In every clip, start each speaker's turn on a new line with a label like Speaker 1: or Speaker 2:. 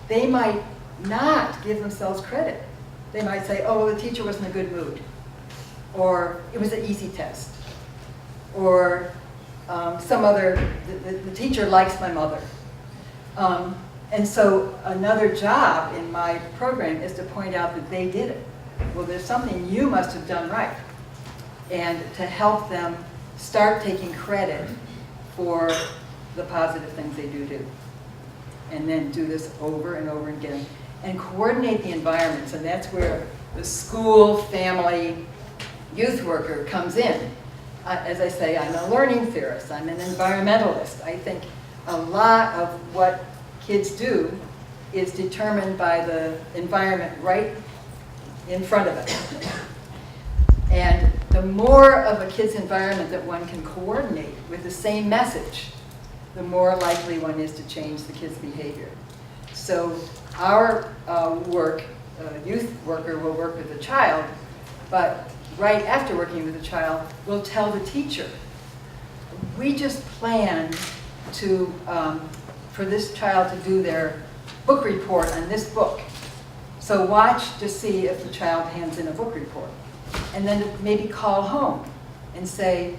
Speaker 1: they might not give themselves credit. They might say, oh, well, the teacher was in a good mood, or it was an easy test, or the teacher likes my mother. And so another job in my program is to point out that they did it. Well, there's something you must have done right. And to help them start taking credit for the positive things they do. And then do this over and over again. And coordinate the environments, and that's where the school, family, youth worker comes in. As I say, I'm a learning theorist, I'm an environmentalist. I think a lot of what kids do is determined by the environment right in front of it. And the more of a kid's environment that one can coordinate with the same message, the more likely one is to change the kid's behavior. So our youth worker will work with the child, but right after working with the child, we'll tell the teacher, we just planned to, for this child to do their book report on this book. So watch to see if the child hands in a book report. And then maybe call home and say,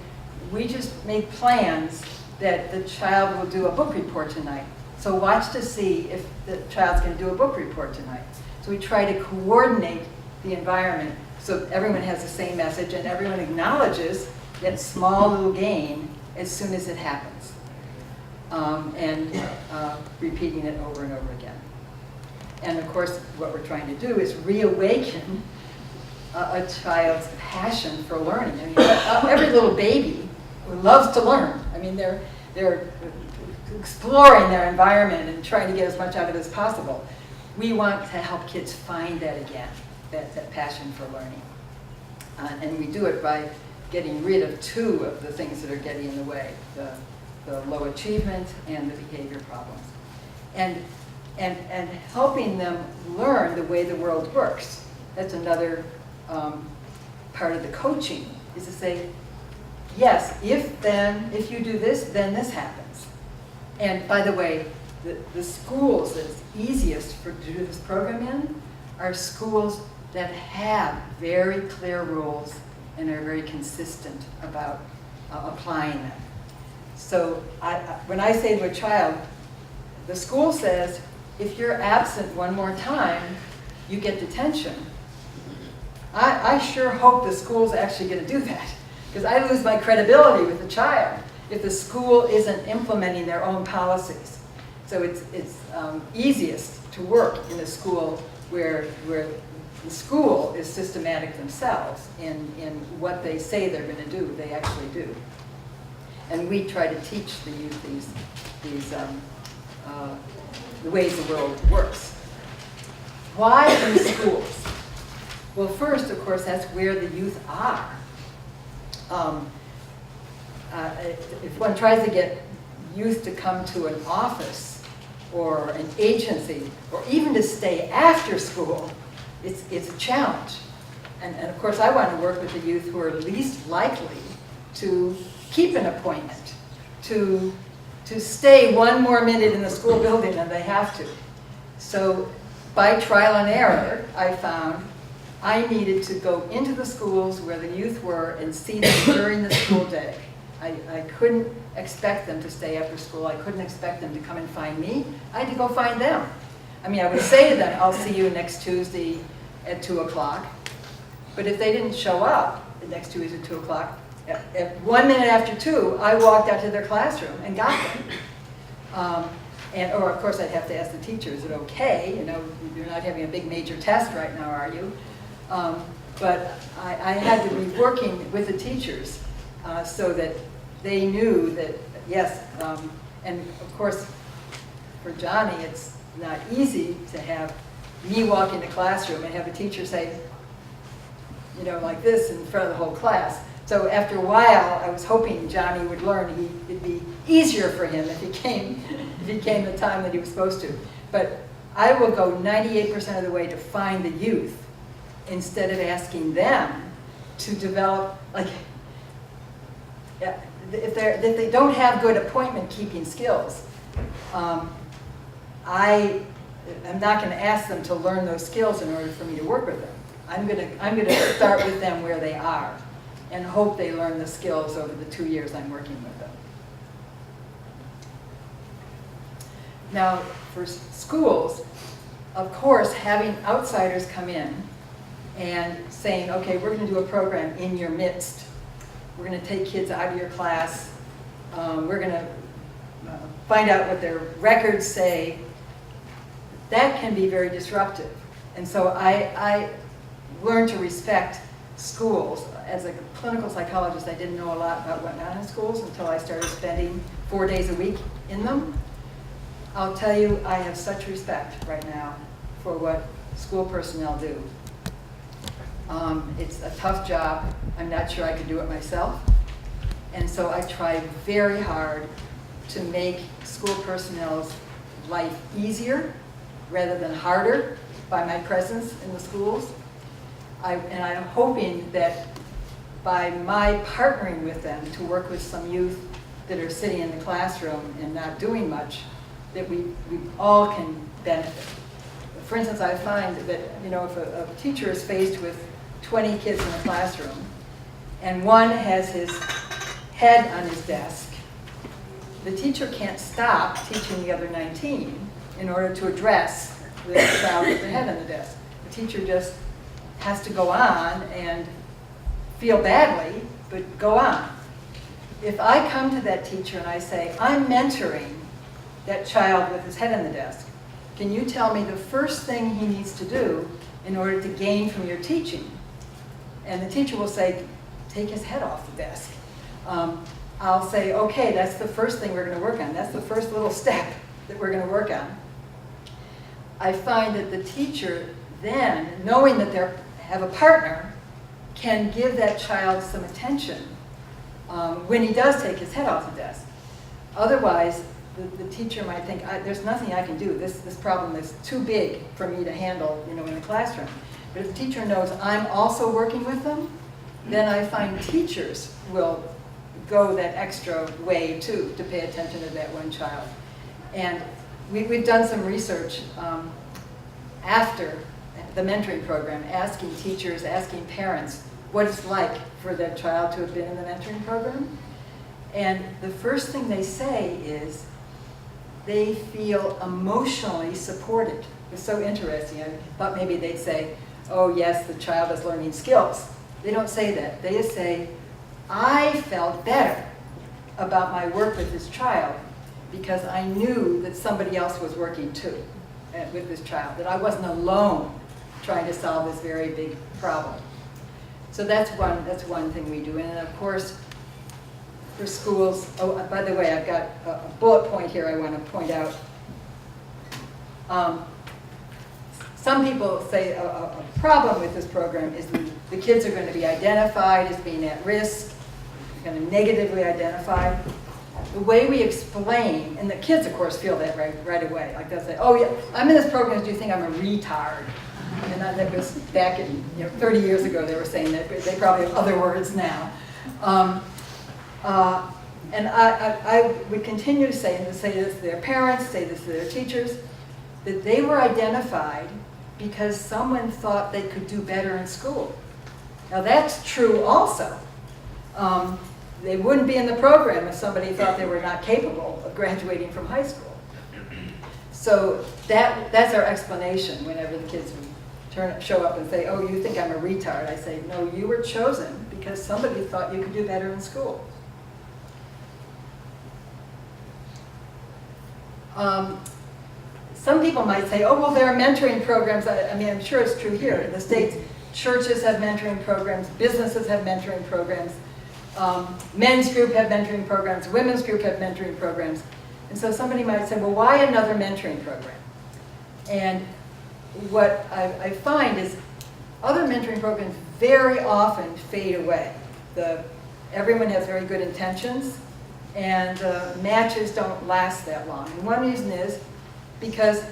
Speaker 1: we just made plans that the child will do a book report tonight. So watch to see if the child's going to do a book report tonight. So we try to coordinate the environment so everyone has the same message and everyone acknowledges that small little gain as soon as it happens. And repeating it over and over again. And of course, what we're trying to do is reawaken a child's passion for learning. I mean, every little baby loves to learn. I mean, they're exploring their environment and trying to get as much out of it as possible. We want to help kids find that again, that passion for learning. And we do it by getting rid of two of the things that are getting in the way, the low achievement and the behavior problems. And helping them learn the way the world works. That's another part of the coaching, is to say, yes, if you do this, then this happens. And by the way, the schools that it's easiest to do this program in are schools that have very clear rules and are very consistent about applying them. So when I say to a child, the school says, if you're absent one more time, you get detention. I sure hope the school's actually going to do that, because I lose my credibility with the child if the school isn't implementing their own policies. So it's easiest to work in a school where the school is systematic themselves in what they say they're going to do, they actually do. And we try to teach the youth the ways the world works. Why in schools? Well, first, of course, that's where the youth are. If one tries to get youth to come to an office or an agency, or even to stay after school, it's a challenge. And of course, I want to work with the youth who are least likely to keep an appointment, to stay one more minute in the school building than they have to. So by trial and error, I found I needed to go into the schools where the youth were and see them during the school day. I couldn't expect them to stay after school. I couldn't expect them to come and find me. I had to go find them. I mean, I would say to them, I'll see you next Tuesday at 2 o'clock. But if they didn't show up the next Tuesday at 2 o'clock, at 1 minute after 2, I walked out to their classroom and got them. Or of course, I'd have to ask the teacher, is it okay? You know, you're not having a big major test right now, are you? But I had to be working with the teachers so that they knew that, yes, and of course, for Johnny, it's not easy to have me walk in the classroom and have a teacher say, you know, like this in front of the whole class. So after a while, I was hoping Johnny would learn it'd be easier for him if he came the time that he was supposed to. But I will go 98% of the way to find the youth instead of asking them to develop, like, if they don't have good appointment keeping skills. I I'm not going to ask them to learn those skills in order for me to work with them. I'm going to start with them where they are and hope they learn the skills over the 2 years I'm working with them. Now, for schools, of course, having outsiders come in and saying, okay, we're going to do a program in your midst. We're going to take kids out of your class. We're going to find out what their records say. That can be very disruptive. And so I learned to respect schools. As a clinical psychologist, I didn't know a lot about what went on in schools until I started spending 4 days a week in them. I'll tell you, I have such respect right now for what school personnel do. It's a tough job. I'm not sure I could do it myself. And so I try very hard to make school personnel's life easier rather than harder by my presence in the schools. And I'm hoping that by my partnering with them to work with some youth that are sitting in the classroom and not doing much, that we all can benefit. For instance, I find that, you know, if a teacher is faced with 20 kids in the classroom and one has his head on his desk, the teacher can't stop teaching the other 19 in order to address the child with the head on the desk. The teacher just has to go on and feel badly, but go on. If I come to that teacher and I say, I'm mentoring that child with his head on the desk, can you tell me the first thing he needs to do in order to gain from your teaching? And the teacher will say, take his head off the desk. I'll say, okay, that's the first thing we're going to work on. That's the first little step that we're going to work on. I find that the teacher then, knowing that they have a partner, can give that child some attention when he does take his head off the desk. Otherwise, the teacher might think, there's nothing I can do. This problem is too big for me to handle, you know, in the classroom. But if the teacher knows I'm also working with them, then I find teachers will go that extra way too to pay attention to that one child. And we've done some research after the mentoring program, asking teachers, asking parents what it's like for that child to have been in the mentoring program. And the first thing they say is they feel emotionally supported. It's so interesting. I thought maybe they'd say, oh yes, the child is learning skills. They don't say that. They just say, I felt better about my work with this child because I knew that somebody else was working too with this child, that I wasn't alone trying to solve this very big problem. So that's one thing we do. And of course, for schools, oh, by the way, I've got a bullet point here I want to point out. Some people say a problem with this program is the kids are going to be identified as being at risk, going to negatively identified. The way we explain, and the kids of course feel that right away, like they'll say, oh yeah, I'm in this program, do you think I'm a retard? And that was back in 30 years ago they were saying that, but they probably have other words now. And I would continue to say, and to say this to their parents, say this to their teachers, that they were identified because someone thought they could do better in school. Now that's true also. They wouldn't be in the program if somebody thought they were not capable of graduating from high school. So that's our explanation whenever the kids would show up and say, oh, you think I'm a retard. I say, no, you were chosen because somebody thought you could do better in school. Some people might say, oh, well, there are mentoring programs. I mean, I'm sure it's true here. In the States, churches have mentoring programs, businesses have mentoring programs, men's group have mentoring programs, women's group have mentoring programs. And so somebody might say, well, why another mentoring program? And what I find is other mentoring programs very often fade away. Everyone has very good intentions, and matches don't last that long. And one reason is because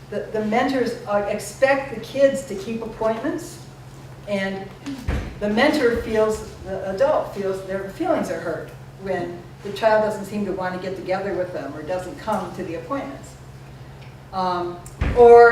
Speaker 1: the mentors expect the kids to keep appointments, and the mentor feels, the adult feels their feelings are hurt when the child doesn't seem to want to get together with them or doesn't come to the appointments. Or